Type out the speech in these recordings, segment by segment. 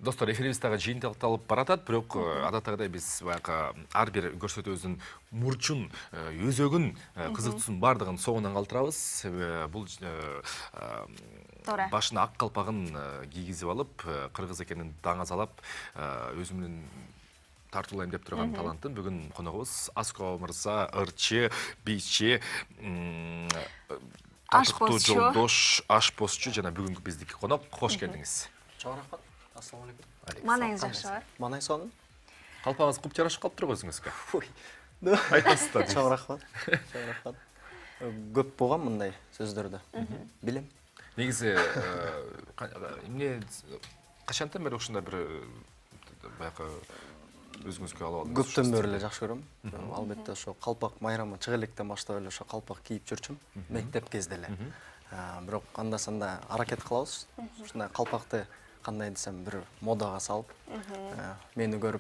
Достар, эфирибиз тагы жыйынтыкталып баратат, бирок адаттагыдай биз баягы ар бир көрсөтүүбүздүн мурчун, өзөгүн, кызыктуусун бардыгын соңунан калтырабыз. Себеби бул башына ак калпагын кийгизип алып, кыргыз экенин даңазалап, өзүмдүн тартуулайм деп турган таланттын бүгүн коногубуз Аско мырза, ырчы, бийчи, татыктуу жолдош, ашпозчу жана бүгүнкү биздики конок. Кош келдиңиз. Чоң рахмат. Ассаламу алейкум. Манайыңыз жакшы бар? Манай сонун. Калпагыңыз куп жарашып калыптыр өзүңүзгө. Айтасыз да. Чоң рахмат. Чоң рахмат. Көп болгон мындай сөздөрдө. Билем. Негизи эмне качантан бери ушундай бир баягы өзүңүзгө алып алдыңыз? Көптөн бери эле жакшы көрөм. Албетте ошо калпак майрамы чыга электен баштап эле ошо калпак кийип жүрчүм. Мектеп кезде эле. Бирок анда-санда аракет кылабыз. Ушундай калпакты кандай десем бир модага салып, мени көрүп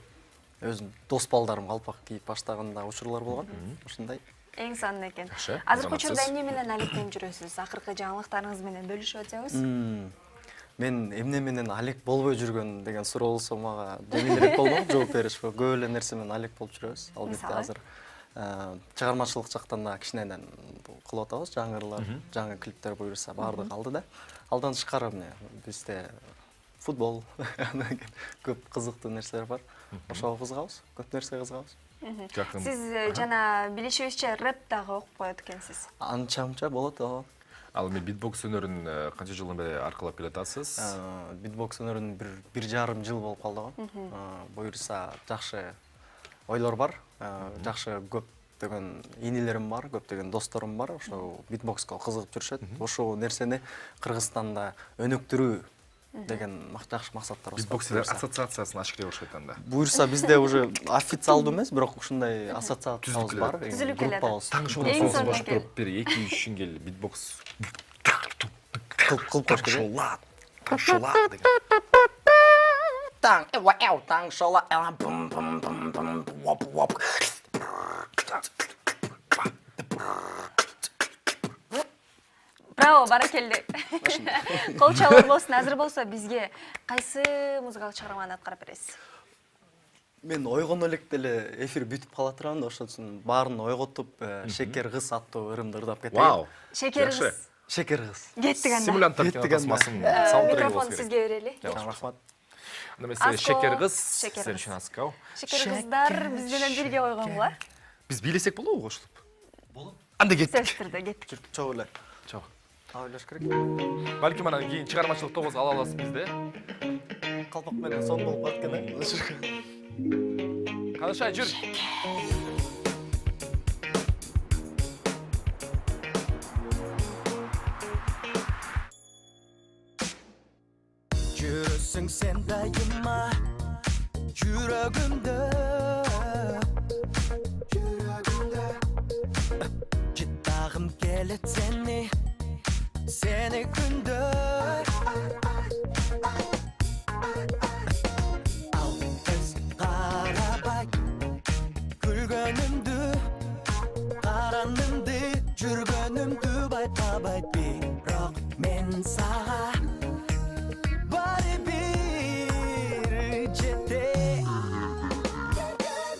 өзүм дос балдарым калпак кийип баштаганда учурлар болгон. Ушундай. Эң сонун экен. Азыркы учурда эмне менен алектенип жүрөсүз? Акыркы жаңылыктарыңыз менен бөлүшүп атсаңыз? Мен эмне менен алек болбой жүргөн деген суроо болсо мага жеңилирээк болмок жооп бериш. Көп эле нерсе менен алек болуп жүрөбүз. Албетте азыр чыгармачылык жактан да кичинеден кылып атабыз, жаңырлар, жаңы клиптер буюрса баардыгы алды да. Алдан тышкары эмне бизде футбол, көп кызыктуу нерселер бар. Ошого кызыгабыз, көп нерсе кызыгабыз. Сиз жана билишибизче рэп дагы окуп коет экенсиз. Анча-мунча болот. Ал эми битбокс өнөрүн канча жылдан бери аркылап келатасыз? Битбокс өнөрүн 1,5 жыл болуп калды го. Буюрса жакшы ойлор бар, жакшы көптөгөн инилерим бар, көптөгөн досторум бар. Ошо битбокска кызыгып жүрүшөт. Ошол нерсени Кыргызстанда өнүктүрүү деген жакшы максаттар бар. Битбоксерлер ассоциациясын ачкырай баштайт анда. Буюрса бизде уже официалдуу эмес, бирок ушундай ассоциациябыз бар. Группабыз. Таң шоусуңуз башып туруп бир 2-3 жыл битбокс кылып коюш керек. Шола деген. Таң, таң шола, бум бум бум бум воп воп. Браво, баракелде. Кол чалуу болсун, азыр болсо бизге кайсы музыкалык чыгарманы аткарып бересиз? Мен ойгоно элек деле эфир бүтүп кала турган да, ошон үчүн баарын ойготуп, Шекер кыз аттуу ырымды ырдап кетейин. Вау. Шекер кыз. Шекер кыз. Кеттик анда. Симуляттар тасмасын саундтреги болсо Микрофон керек. сизге берели. Чоң рахмат. Анда эмесе Шекер кыз, сиздер үчүн Аскау. Шекер кыздар биз менен бирге койгонго. Биз бийлесек болобу кошулуп? Болот. Анда кеттик. Сөзсүз түрдө кеттик. Чоң эле. Чоң. Ойлош керек. Балким анан кийин чыгармачылык тобуз ала аласыз бизде. Калпак менен сон болуп калат экен. Канышай жүр. Жүрөсүң сен дайыма жүрөгүмдө. Жыттагым келет сени күндө. Ал кыз карабай күлгөнүмдү, каранымды, жүргөнүмдү байкабайт, бирок мен сага баары бир жете.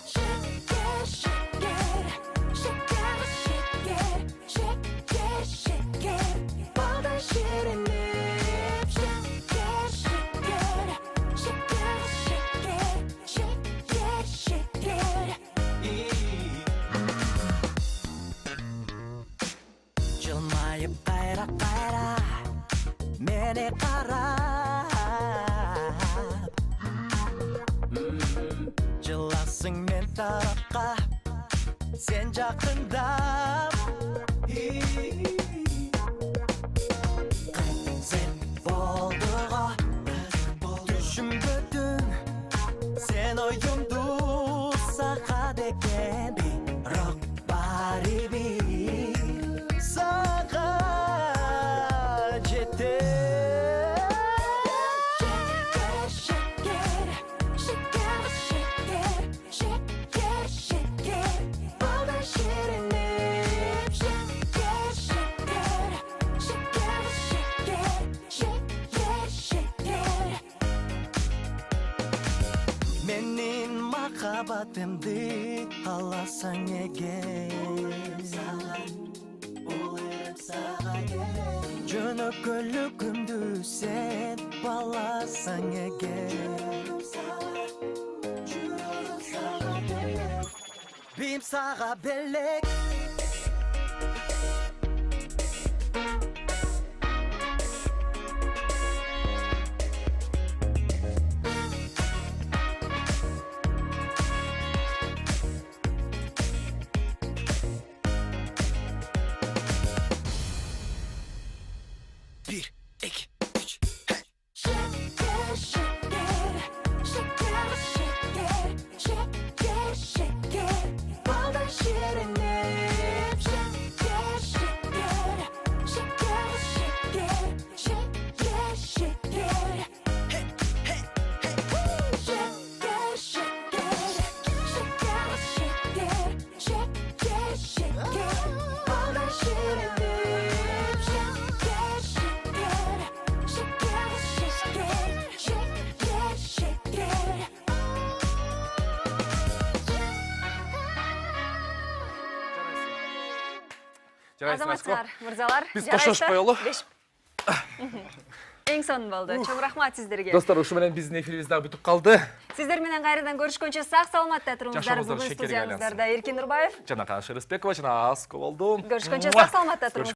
Шекер, шекер, шекер, шекер, шекер, шекер, балдай ширинип. Шекер, шекер, шекер, шекер, шекер, шекер. Жылмайып кайра мени карап, жыласың мен тарапка, сен жакындап. Сен болдуго түшүнбөдүң, сен оюмду сага деген, бирок баары бир сага жете. Шекер, шекер, шекер, шекер, шекер, балдай ширинип. Менин махаббатымды аласаң эгер Жөнөкөлүкүмдү сен баласаң эгер Бим сага белек Bir, iki, üç, hey! Şeker, şeker, şeker, şeker, şeker, şeker, baldan şirinim. Şeker, şeker, şeker, şeker, şeker, şeker. Hey, hey, hey! Şeker, şeker, şeker, şeker, şeker, şeker, baldan şirinim. Şeker, şeker, şeker, şeker, şeker, şeker. Азаматчылар, мырзалар, Биз жарайсыздар? коштошпойлу. Эң сонун болду. Чоң рахмат сиздерге. Достор, ушу менен биздин эфирибиз дагы бүтүп калды. Сиздер менен кайрадан көрүшкөнчө сак саламатта туруңуздар. Жашооңуздар Бүгүн шекерге студиябыздарда Эркин Нурбаев. Жана Каныш Рыспекова, жана Аско болду. Görüşкөнчө сак саламатта туруңуздар.